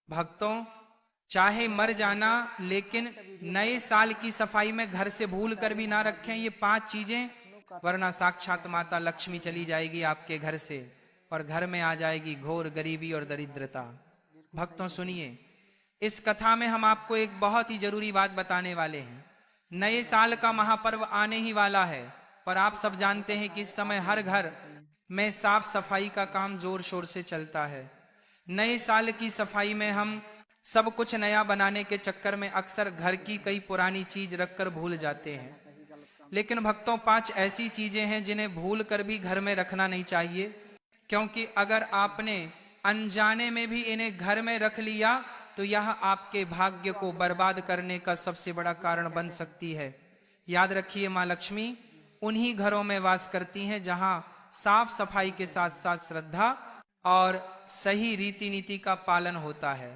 भक्तों, चाहे मर जाना लेकिन नए साल की सफाई में घर से भूल कर भी ना रखें ये 5 चीजें, वरना साक्षात माता लक्ष्मी चली जाएगी आपके घर से और घर में आ जाएगी घोर गरीबी और दरिद्रता। भक्तों सुनिए, इस कथा में हम आपको एक बहुत ही जरूरी बात बताने वाले हैं। नए साल का महापर्व आने ही वाला है, पर आप सब जानते हैं कि इस समय हर घर में साफ सफाई का काम जोर शोर से चलता है। नए साल की सफाई में हम सब कुछ नया बनाने के चक्कर में अक्सर घर की कई पुरानी चीज रखकर भूल जाते हैं। लेकिन भक्तों, 5 ऐसी चीजें हैं जिन्हें भूल कर भी घर में रखना नहीं चाहिए, क्योंकि अगर आपने अनजाने में भी इन्हें घर में रख लिया तो यह आपके भाग्य को बर्बाद करने का सबसे बड़ा कारण बन सकती है। याद रखिए, मां लक्ष्मी उन्हीं घरों में वास करती हैं जहां साफ सफाई के साथ साथ श्रद्धा और सही रीति नीति का पालन होता है।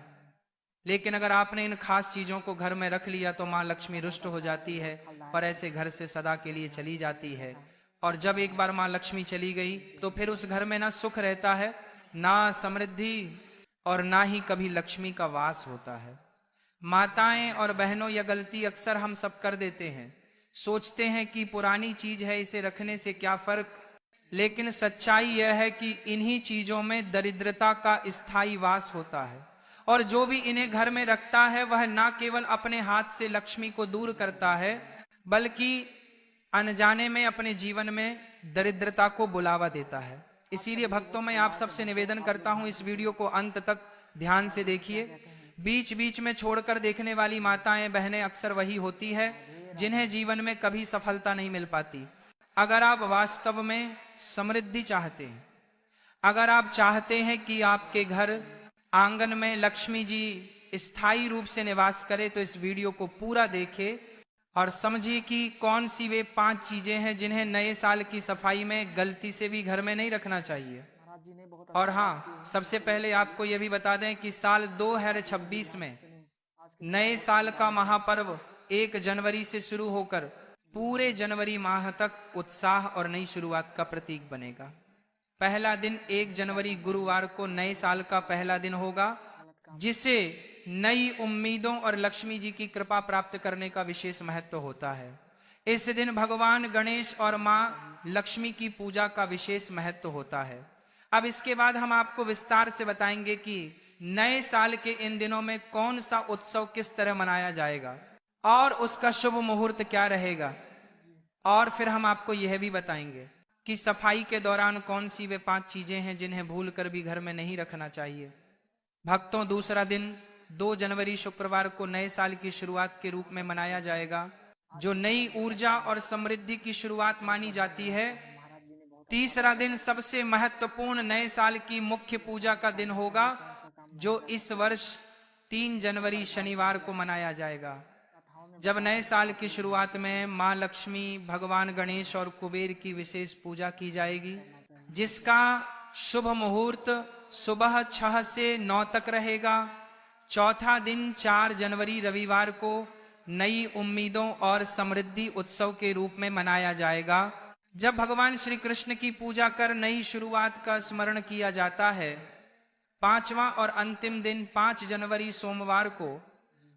लेकिन अगर आपने इन खास चीजों को घर में रख लिया तो मां लक्ष्मी रुष्ट हो जाती है, पर ऐसे घर से सदा के लिए चली जाती है। और जब एक बार मां लक्ष्मी चली गई तो फिर उस घर में ना सुख रहता है, ना समृद्धि, और ना ही कभी लक्ष्मी का वास होता है। माताएं और बहनों, यह गलती अक्सर हम सब कर देते हैं। सोचते हैं कि पुरानी चीज है, इसे रखने से क्या फर्क। लेकिन सच्चाई यह है कि इन्हीं चीजों में दरिद्रता का स्थायी वास होता है, और जो भी इन्हें घर में रखता है वह ना केवल अपने हाथ से लक्ष्मी को दूर करता है, बल्कि अनजाने में अपने जीवन में दरिद्रता को बुलावा देता है। इसीलिए भक्तों, मैं आप सबसे निवेदन करता हूं, इस वीडियो को अंत तक ध्यान से देखिए। बीच बीच में छोड़कर देखने वाली माताएं बहनें अक्सर वही होती है जिन्हें जीवन में कभी सफलता नहीं मिल पाती। अगर आप वास्तव में समृद्धि चाहते हैं, अगर आप चाहते हैं कि आपके घर आंगन में लक्ष्मी जी स्थायी रूप से निवास करे, तो इस वीडियो को पूरा देखें और समझिए कि कौन सी वे 5 चीजें हैं जिन्हें नए साल की सफाई में गलती से भी घर में नहीं रखना चाहिए। और हाँ, सबसे पहले आपको यह भी बता दें कि साल 2026 में नए साल का महापर्व 1 जनवरी से शुरू होकर पूरे जनवरी माह तक उत्साह और नई शुरुआत का प्रतीक बनेगा। पहला दिन 1 जनवरी गुरुवार को नए साल का पहला दिन होगा, जिसे नई उम्मीदों और लक्ष्मी जी की कृपा प्राप्त करने का विशेष महत्व होता है। इस दिन भगवान गणेश और मां लक्ष्मी की पूजा का विशेष महत्व होता है। अब इसके बाद हम आपको विस्तार से बताएंगे कि नए साल के इन दिनों में कौन सा उत्सव किस तरह मनाया जाएगा और उसका शुभ मुहूर्त क्या रहेगा। और फिर हम आपको यह भी बताएंगे कि सफाई के दौरान कौन सी वे 5 चीजें हैं जिन्हें भूल कर भी घर में नहीं रखना चाहिए। भक्तों, दूसरा दिन 2 जनवरी शुक्रवार को नए साल की शुरुआत के रूप में मनाया जाएगा, जो नई ऊर्जा और समृद्धि की शुरुआत मानी जाती है। तीसरा दिन सबसे महत्वपूर्ण नए साल की मुख्य पूजा का दिन होगा, जो इस वर्ष 3 जनवरी शनिवार को मनाया जाएगा, जब नए साल की शुरुआत में मां लक्ष्मी, भगवान गणेश और कुबेर की विशेष पूजा की जाएगी, जिसका शुभ मुहूर्त सुबह 6 से 9 तक रहेगा। चौथा दिन 4 जनवरी रविवार को नई उम्मीदों और समृद्धि उत्सव के रूप में मनाया जाएगा, जब भगवान श्री कृष्ण की पूजा कर नई शुरुआत का स्मरण किया जाता है। पांचवा और अंतिम दिन 5 जनवरी सोमवार को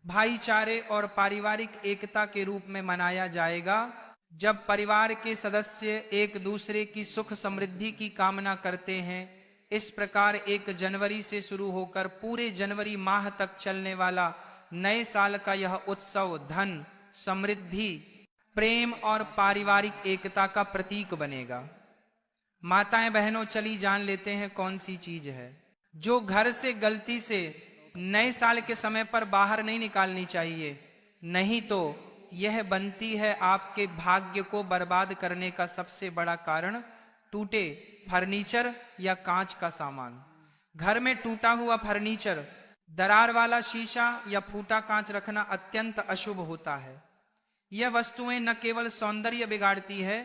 भाईचारे और पारिवारिक एकता के रूप में मनाया जाएगा, जब परिवार के सदस्य एक दूसरे की सुख समृद्धि की कामना करते हैं। इस प्रकार 1 जनवरी से शुरू होकर पूरे जनवरी माह तक चलने वाला नए साल का यह उत्सव धन, समृद्धि, प्रेम और पारिवारिक एकता का प्रतीक बनेगा। माताएं बहनों, चली जान लेते हैं कौन सी चीज है जो घर से गलती से नए साल के समय पर बाहर नहीं निकालनी चाहिए, नहीं तो यह बनती है आपके भाग्य को बर्बाद करने का सबसे बड़ा कारण। टूटे फर्नीचर या कांच का सामान। घर में टूटा हुआ फर्नीचर, दरार वाला शीशा या फूटा कांच रखना अत्यंत अशुभ होता है। यह वस्तुएं न केवल सौंदर्य बिगाड़ती है,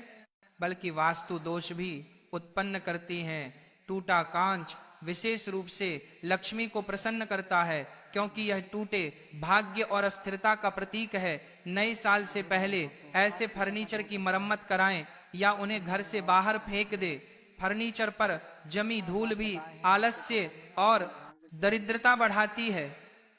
बल्कि वास्तु दोष भी उत्पन्न करती हैं। टूटा कांच विशेष रूप से लक्ष्मी को प्रसन्न करता है, क्योंकि यह टूटे भाग्य और अस्थिरता का प्रतीक है। नए साल से पहले ऐसे फर्नीचर की मरम्मत कराएं या उन्हें घर से बाहर फेंक दे। फर्नीचर पर जमी धूल भी आलस्य और दरिद्रता बढ़ाती है।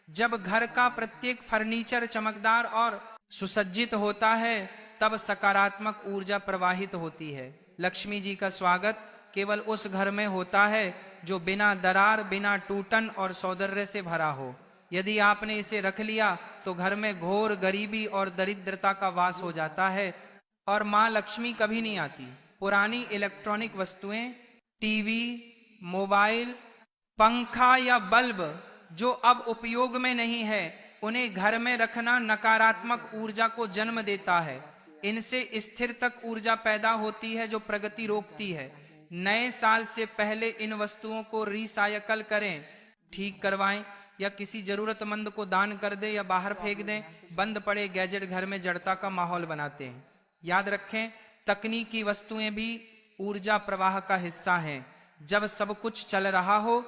जब घर का प्रत्येक फर्नीचर चमकदार और सुसज्जित होता है तब सकारात्मक ऊर्जा प्रवाहित होती है। लक्ष्मी जी का स्वागत केवल उस घर में होता है जो बिना दरार, बिना टूटन और सौंदर्य से भरा हो। यदि आपने इसे रख लिया तो घर में घोर गरीबी और दरिद्रता का वास हो जाता है और मां लक्ष्मी कभी नहीं आती। पुरानी इलेक्ट्रॉनिक वस्तुएं, टीवी, मोबाइल, पंखा या बल्ब जो अब उपयोग में नहीं है, उन्हें घर में रखना नकारात्मक ऊर्जा को जन्म देता है। इनसे स्थिर तक ऊर्जा पैदा होती है जो प्रगति रोकती है। नए साल से पहले इन वस्तुओं को रिसाइकल करें, ठीक करवाएं या किसी जरूरतमंद को दान कर दें या बाहर फेंक दें। बंद पड़े गैजेट घर में जड़ता का माहौल बनाते हैं। याद रखें, तकनीकी वस्तुएं भी ऊर्जा प्रवाह का हिस्सा हैं। जब सब कुछ चल रहा हो,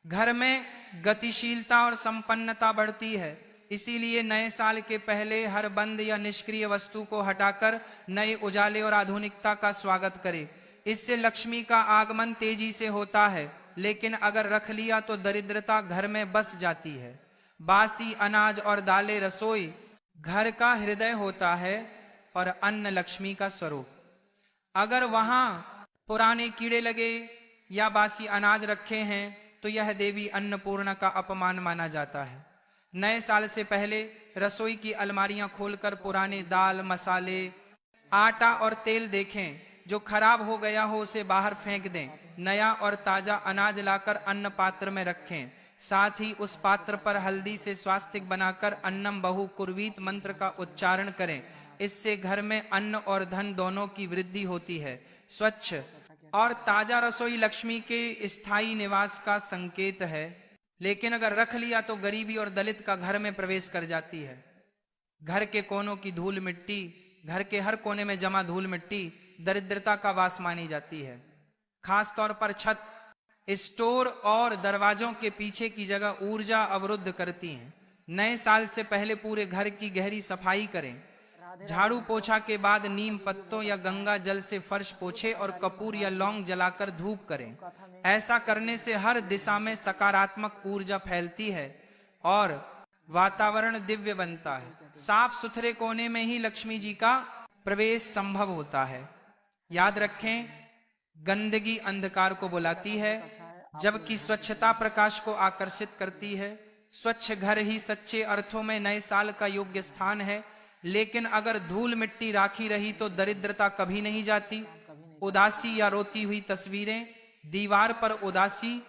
घर में गतिशीलता और संपन्नता बढ़ती है। इसीलिए नए साल के पहले हर बंद या निष्क्रिय वस्तु को हटाकर नए उजाले और आधुनिकता का स्वागत करें। इससे लक्ष्मी का आगमन तेजी से होता है। लेकिन अगर रख लिया तो दरिद्रता घर में बस जाती है। बासी अनाज और दालें रसोई घर का हृदय होता है और अन्न लक्ष्मी का स्वरूप। अगर वहां पुराने कीड़े लगे या बासी अनाज रखे हैं तो यह देवी अन्नपूर्णा का अपमान माना जाता है। नए साल से पहले रसोई की अलमारियां खोलकर पुराने दाल, मसाले, आटा और तेल देखें। जो खराब हो गया हो उसे बाहर फेंक दें। नया और ताजा अनाज लाकर अन्न पात्र में रखें। साथ ही उस पात्र पर हल्दी से स्वास्तिक बनाकर अन्नम बहु कुर्वीत मंत्र का उच्चारण करें। इससे घर में अन्न और धन दोनों की वृद्धि होती है। स्वच्छ और ताजा रसोई लक्ष्मी के स्थायी निवास का संकेत है। लेकिन अगर रख लिया तो गरीबी और दलित का घर में प्रवेश कर जाती है। घर के कोनों की धूल मिट्टी, घर के हर कोने में जमा धूल मिट्टी दरिद्रता का वास मानी जाती है। खास तौर पर छत, स्टोर और दरवाजों के पीछे की जगह ऊर्जा अवरुद्ध करती हैं। नए साल से पहले पूरे घर की गहरी सफाई करें। झाड़ू पोछा के बाद नीम पत्तों या गंगा जल से फर्श पोछे और कपूर या लौंग जलाकर धूप करें। ऐसा करने से हर दिशा में सकारात्मक ऊर्जा फैलती है और वातावरण दिव्य बनता है। साफ सुथरे कोने में ही लक्ष्मी जी का प्रवेश संभव होता है। याद रखें, गंदगी अंधकार को बुलाती है जबकि स्वच्छता प्रकाश को आकर्षित करती है। स्वच्छ घर ही सच्चे अर्थों में नए साल का योग्य स्थान है। लेकिन अगर धूल मिट्टी राखी रही तो दरिद्रता कभी नहीं जाती। उदासी या रोती हुई तस्वीरें, दीवार पर उदासी,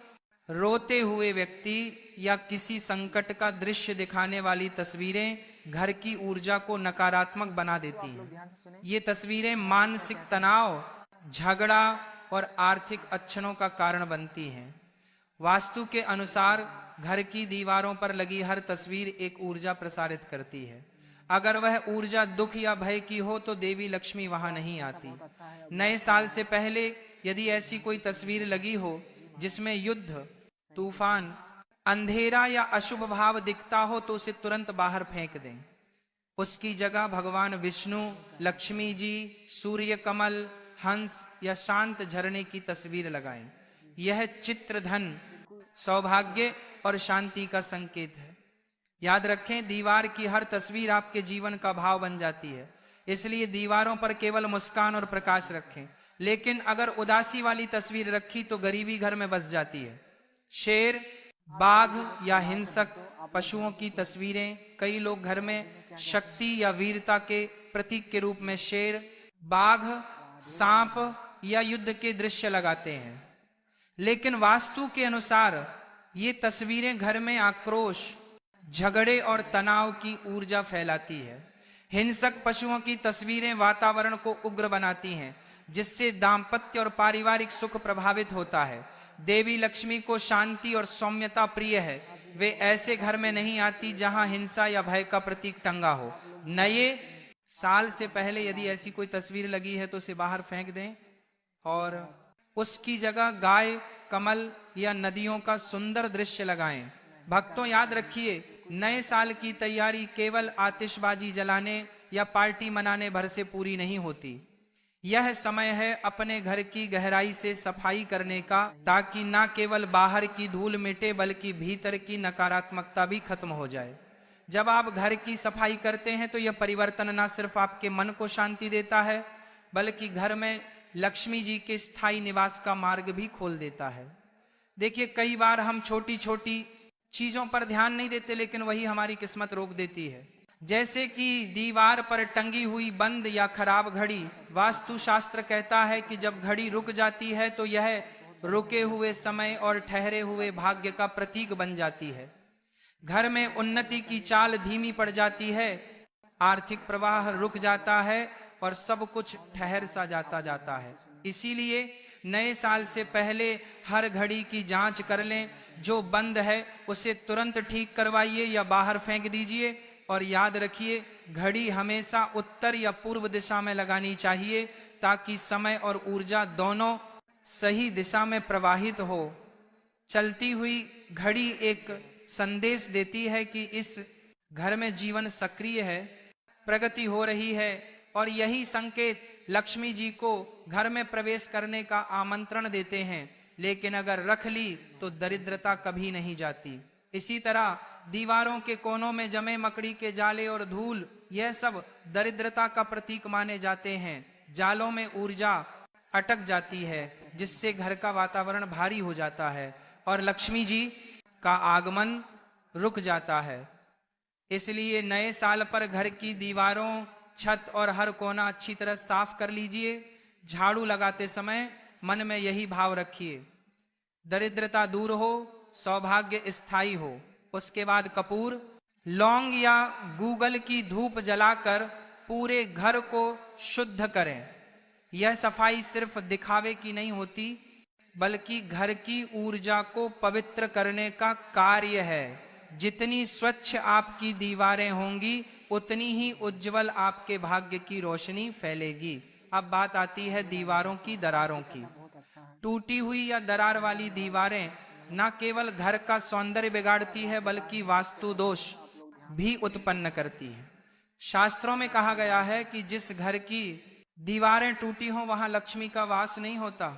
रोते हुए व्यक्ति या किसी संकट का दृश्य दिखाने वाली तस्वीरें घर की ऊर्जा को नकारात्मक बना देती हैं। ये तस्वीरें मानसिक तनाव, झगड़ा और आर्थिक अड़चनों का कारण बनती हैं। वास्तु के अनुसार घर की दीवारों पर लगी हर तस्वीर एक ऊर्जा प्रसारित करती है। अगर वह ऊर्जा दुख या भय की हो तो देवी लक्ष्मी वहां नहीं आती। नए साल से पहले यदि ऐसी कोई तस्वीर लगी हो जिसमें युद्ध, तूफान, अंधेरा या अशुभ भाव दिखता हो तो उसे तुरंत बाहर फेंक दें। उसकी जगह भगवान विष्णु, लक्ष्मी जी, सूर्य कमल, हंस या शांत झरने की तस्वीर लगाएं। यह चित्र धन, सौभाग्य और शांति का संकेत है। याद रखें, दीवार की हर तस्वीर आपके जीवन का भाव बन जाती है। इसलिए दीवारों पर केवल मुस्कान और प्रकाश रखें। लेकिन अगर उदासी वाली तस्वीर रखी तो गरीबी घर में बस जाती है। शेर, बाघ या हिंसक पशुओं की तस्वीरें, कई लोग घर में शक्ति या वीरता के प्रतीक के रूप में शेर, बाघ, सांप या युद्ध के दृश्य लगाते हैं। लेकिन वास्तु के अनुसार ये तस्वीरें घर में आक्रोश, झगड़े और तनाव की ऊर्जा फैलाती है। हिंसक पशुओं की तस्वीरें वातावरण को उग्र बनाती हैं, जिससे दाम्पत्य और पारिवारिक सुख प्रभावित होता है। देवी लक्ष्मी को शांति और सौम्यता प्रिय है। वे ऐसे घर में नहीं आती जहां हिंसा या भय का प्रतीक टंगा हो। नए साल से पहले यदि ऐसी कोई तस्वीर लगी है तो उसे बाहर फेंक दें और उसकी जगह गाय, कमल या नदियों का सुंदर दृश्य लगाएं। भक्तों, याद रखिए, नए साल की तैयारी केवल आतिशबाजी जलाने या पार्टी मनाने भर से पूरी नहीं होती। यह समय है अपने घर की गहराई से सफाई करने का, ताकि न केवल बाहर की धूल मिटे बल्कि भीतर की नकारात्मकता भी खत्म हो जाए। जब आप घर की सफाई करते हैं तो यह परिवर्तन न सिर्फ आपके मन को शांति देता है, बल्कि घर में लक्ष्मी जी के स्थायी निवास का मार्ग भी खोल देता है। देखिए, कई बार हम छोटी छोटी चीजों पर ध्यान नहीं देते, लेकिन वही हमारी किस्मत रोक देती है। जैसे कि दीवार पर टंगी हुई बंद या खराब घड़ी, वास्तु शास्त्र कहता है कि जब घड़ी रुक जाती है तो यह रुके हुए समय और ठहरे हुए भाग्य का प्रतीक बन जाती है। घर में उन्नति की चाल धीमी पड़ जाती है, आर्थिक प्रवाह रुक जाता है और सब कुछ ठहर सा जाता है। इसीलिए नए साल से पहले हर घड़ी की जांच कर लें, जो बंद है उसे तुरंत ठीक करवाइए या बाहर फेंक दीजिए। और याद रखिए, घड़ी हमेशा उत्तर या पूर्व दिशा में लगानी चाहिए, ताकि समय और ऊर्जा दोनों सही दिशा में प्रवाहित हो। चलती हुई घड़ी एक संदेश देती है कि इस घर में जीवन सक्रिय है, प्रगति हो रही है, और यही संकेत लक्ष्मी जी को घर में प्रवेश करने का आमंत्रण देते हैं। लेकिन अगर रख ली तो दरिद्रता कभी नहीं जाती। इसी तरह दीवारों के कोनों में जमे मकड़ी के जाले और धूल, यह सब दरिद्रता का प्रतीक माने जाते हैं। जालों में ऊर्जा अटक जाती है, जिससे घर का वातावरण भारी हो जाता है और लक्ष्मी जी का आगमन रुक जाता है। इसलिए नए साल पर घर की दीवारों, छत और हर कोना अच्छी तरह साफ कर लीजिए। झाड़ू लगाते समय मन में यही भाव रखिए, दरिद्रता दूर हो, सौभाग्य स्थायी हो। उसके बाद कपूर, लौंग या गूगल की धूप जलाकर पूरे घर को शुद्ध करें। यह सफाई सिर्फ दिखावे की नहीं होती, बल्कि घर की ऊर्जा को पवित्र करने का कार्य है। जितनी स्वच्छ आपकी दीवारें होंगी, उतनी ही उज्जवल आपके भाग्य की रोशनी फैलेगी। अब बात आती है दीवारों की दरारों की। टूटी हुई या दरार वाली दीवारें न केवल घर का सौंदर्य बिगाड़ती है, बल्कि वास्तु दोष भी उत्पन्न करती है। शास्त्रों में कहा गया है कि जिस घर की दीवारें टूटी हों वहां लक्ष्मी का वास नहीं होता।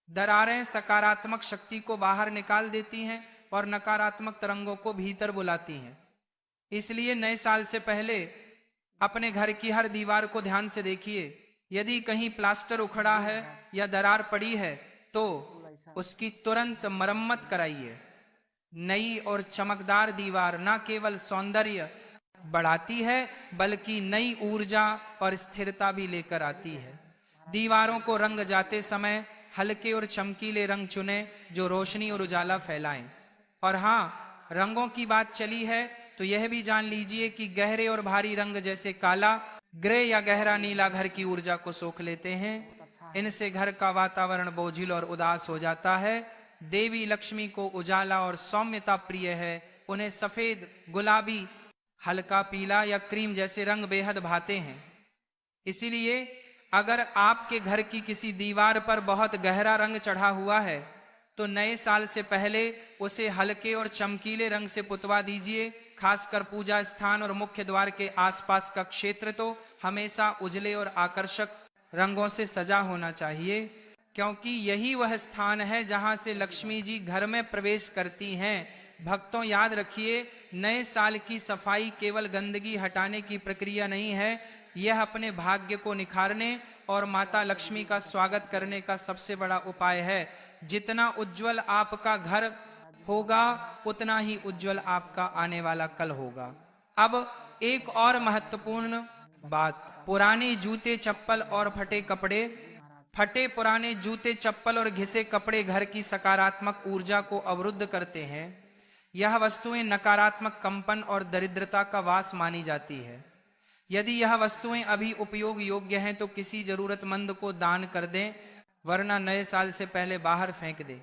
दरारें सकारात्मक शक्ति को बाहर निकाल देती हैं और नकारात्मक तरंगों को भीतर बुलाती हैं। इसलिए नए साल से पहले अपने घर की हर दीवार को ध्यान से देखिए। यदि कहीं प्लास्टर उखड़ा है या दरार पड़ी है तो उसकी तुरंत मरम्मत कराइए। नई और चमकदार दीवार न केवल सौंदर्य बढ़ाती है, बल्कि नई ऊर्जा और स्थिरता भी लेकर आती है। दीवारों को रंग जाते समय हल्के और चमकीले रंग चुनें, जो रोशनी और उजाला फैलाएं। और हाँ, रंगों की बात चली है तो यह भी जान लीजिए कि गहरे और भारी रंग जैसे काला, ग्रे या गहरा नीला घर की ऊर्जा को सोख लेते हैं। इनसे घर का वातावरण बोझिल और उदास हो जाता है। देवी लक्ष्मी को उजाला और सौम्यता प्रिय है। उन्हें सफेद, गुलाबी, हल्का पीला या क्रीम जैसे रंग बेहद भाते हैं। इसीलिए अगर आपके घर की किसी दीवार पर बहुत गहरा रंग चढ़ा हुआ है तो नए साल से पहले उसे हल्के और चमकीले रंग से पुतवा दीजिए। खासकर पूजा स्थान और मुख्य द्वार के आसपास का क्षेत्र तो हमेशा उजले और आकर्षक रंगों से सजा होना चाहिए, क्योंकि यही वह स्थान है जहां से लक्ष्मी जी घर में प्रवेश करती हैं। भक्तों, याद रखिए, नए साल की सफाई केवल गंदगी हटाने की प्रक्रिया नहीं है, यह अपने भाग्य को निखारने और माता लक्ष्मी का स्वागत करने का सबसे बड़ा उपाय है। जितना उज्जवल आपका घर होगा, उतना ही उज्जवल आपका आने वाला कल होगा। अब एक और महत्वपूर्ण बात, पुराने जूते, चप्पल और फटे कपड़े। फटे पुराने जूते, चप्पल और घिसे कपड़े घर की सकारात्मक ऊर्जा को अवरुद्ध करते हैं। यह वस्तुएं नकारात्मक कंपन और दरिद्रता का वास मानी जाती है। यदि यह वस्तुएं अभी उपयोग योग्य हैं तो किसी जरूरतमंद को दान कर दें, वरना नए साल से पहले बाहर फेंक दें।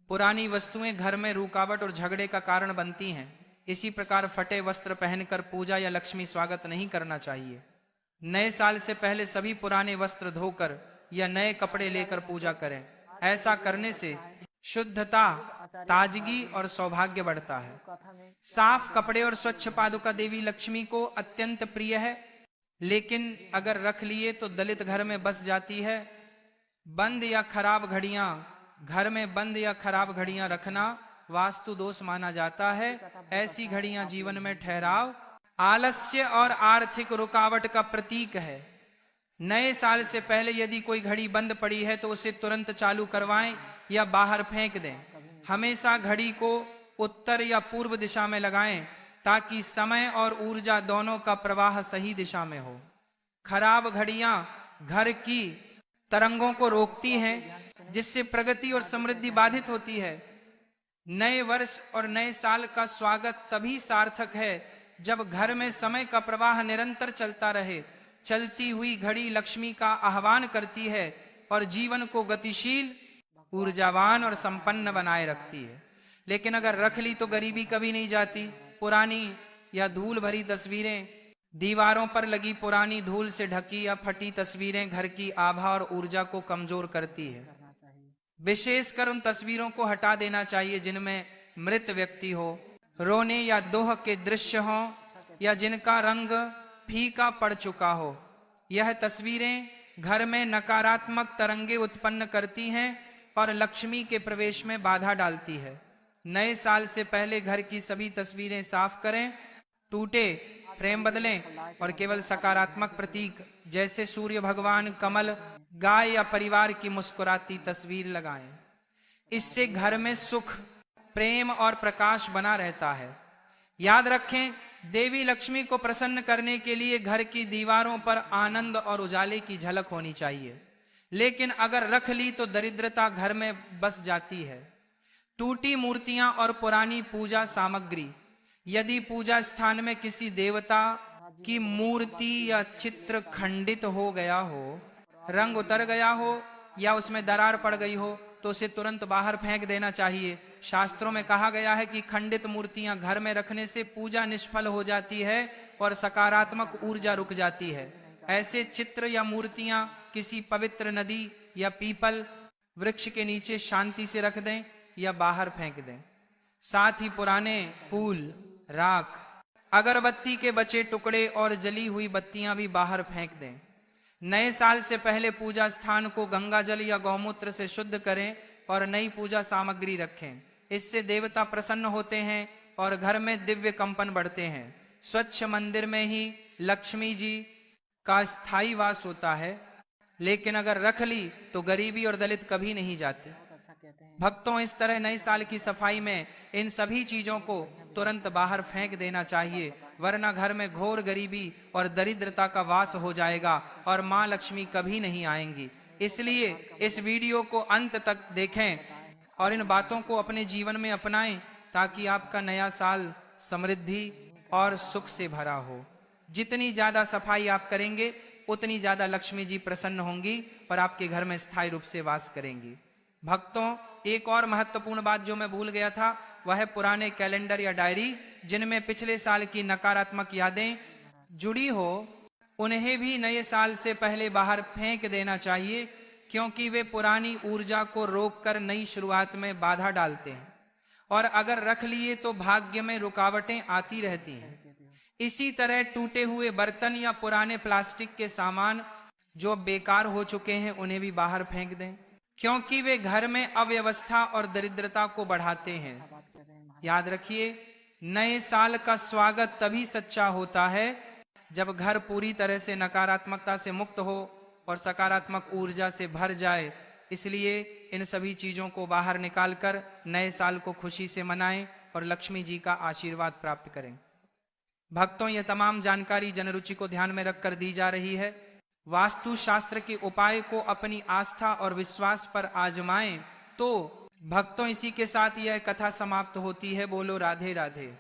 पुरानी वस्तुएं घर में रुकावट और झगड़े का कारण बनती हैं। इसी प्रकार फटे वस्त्र पहनकर पूजा या लक्ष्मी स्वागत नहीं करना चाहिए। नए साल से पहले सभी पुराने वस्त्र धोकर या नए कपड़े लेकर पूजा करें। ऐसा करने से शुद्धता, ताजगी और सौभाग्य बढ़ता है। साफ कपड़े और स्वच्छ पादुका देवी लक्ष्मी को अत्यंत प्रिय है। लेकिन अगर रख लिए तो दलित घर में बस जाती है। बंद या खराब घड़ियां, घर में बंद या खराब घड़ियां रखना वास्तु दोष माना जाता है। ऐसी घड़ियां जीवन में ठहराव, आलस्य और आर्थिक रुकावट का प्रतीक है। नए साल से पहले यदि कोई घड़ी बंद पड़ी है तो उसे तुरंत चालू करवाएं या बाहर फेंक दें। हमेशा घड़ी को उत्तर या पूर्व दिशा में लगाएं ताकि समय और ऊर्जा दोनों का प्रवाह सही दिशा में हो। खराब घड़ियां घर की तरंगों को रोकती हैं, जिससे प्रगति और समृद्धि बाधित होती है। नए वर्ष और नए साल का स्वागत तभी सार्थक है जब घर में समय का प्रवाह निरंतर चलता रहे। चलती हुई घड़ी लक्ष्मी का आह्वान करती है और जीवन को गतिशील, ऊर्जावान और संपन्न बनाए रखती है। लेकिन अगर रख ली तो गरीबी कभी नहीं जाती। पुरानी या धूल भरी तस्वीरें, दीवारों पर लगी पुरानी धूल से ढकी या फटी तस्वीरें घर की आभा और ऊर्जा को कमजोर करती है। विशेषकर उन तस्वीरों को हटा देना चाहिए जिनमें मृत व्यक्ति हो, रोने या दोह के दृश्य हो या जिनका रंग फीका पड़ चुका हो। यह तस्वीरें घर में नकारात्मक तरंगे उत्पन्न करती हैं और लक्ष्मी के प्रवेश में बाधा डालती है। नए साल से पहले घर की सभी तस्वीरें साफ करें, टूटे फ्रेम बदलें और केवल सकारात्मक प्रतीक जैसे सूर्य भगवान, कमल, गाय या परिवार की मुस्कुराती तस्वीर लगाएं। इससे घर में सुख, प्रेम और प्रकाश बना रहता है। याद रखें, देवी लक्ष्मी को प्रसन्न करने के लिए घर की दीवारों पर आनंद और उजाले की झलक होनी चाहिए। लेकिन अगर रख ली तो दरिद्रता घर में बस जाती है। टूटी मूर्तियां और पुरानी पूजा सामग्री, यदि पूजा स्थान में किसी देवता की मूर्ति या चित्र खंडित हो गया हो, रंग उतर गया हो या उसमें दरार पड़ गई हो तो उसे तुरंत बाहर फेंक देना चाहिए। शास्त्रों में कहा गया है कि खंडित मूर्तियां घर में रखने से पूजा निष्फल हो जाती है और सकारात्मक ऊर्जा रुक जाती है। ऐसे चित्र या मूर्तियां किसी पवित्र नदी या पीपल वृक्ष के नीचे शांति से रख दें या बाहर फेंक दें। साथ ही पुराने फूल, राख, अगरबत्ती के बचे टुकड़े और जली हुई बत्तियां भी बाहर फेंक दें। नए साल से पहले पूजा स्थान को गंगा जल या गौमूत्र से शुद्ध करें और नई पूजा सामग्री रखें। इससे देवता प्रसन्न होते हैं और घर में दिव्य कंपन बढ़ते हैं। स्वच्छ मंदिर में ही लक्ष्मी जी का स्थायी वास होता है। लेकिन अगर रख ली तो गरीबी और दलित कभी नहीं जाते। भक्तों, इस तरह नए साल की सफाई में इन सभी चीजों को तुरंत बाहर फेंक देना चाहिए, वरना घर में घोर गरीबी और दरिद्रता का वास हो जाएगा और मां लक्ष्मी कभी नहीं आएंगी। इसलिए इस वीडियो को अंत तक देखें और इन बातों को अपने जीवन में अपनाएं ताकि आपका नया साल समृद्धि और सुख से भरा हो। जितनी ज्यादा सफाई आप करेंगे उतनी ज्यादा लक्ष्मी जी प्रसन्न होंगी और आपके घर में स्थायी रूप से वास करेंगी। भक्तों, एक और महत्वपूर्ण बात जो मैं भूल गया था वह है पुराने कैलेंडर या डायरी जिनमें पिछले साल की नकारात्मक यादें जुड़ी हो, उन्हें भी नए साल से पहले बाहर फेंक देना चाहिए, क्योंकि वे पुरानी ऊर्जा को रोककर नई शुरुआत में बाधा डालते हैं और अगर रख लिए तो भाग्य में रुकावटें आती रहती हैं। इसी तरह टूटे हुए बर्तन या पुराने प्लास्टिक के सामान जो बेकार हो चुके हैं उन्हें भी बाहर फेंक दें, क्योंकि वे घर में अव्यवस्था और दरिद्रता को बढ़ाते हैं। याद रखिए, नए साल का स्वागत तभी सच्चा होता है जब घर पूरी तरह से नकारात्मकता से मुक्त हो और सकारात्मक ऊर्जा से भर जाए। इसलिए इन सभी चीजों को बाहर निकालकर नए साल को खुशी से मनाएं और लक्ष्मी जी का आशीर्वाद प्राप्त करें। भक्तों, यह तमाम जानकारी जनरुचि को ध्यान में रखकर दी जा रही है। वास्तु शास्त्र के उपाय को अपनी आस्था और विश्वास पर आजमाएं। तो भक्तों, इसी के साथ यह कथा समाप्त होती है। बोलो राधे राधे।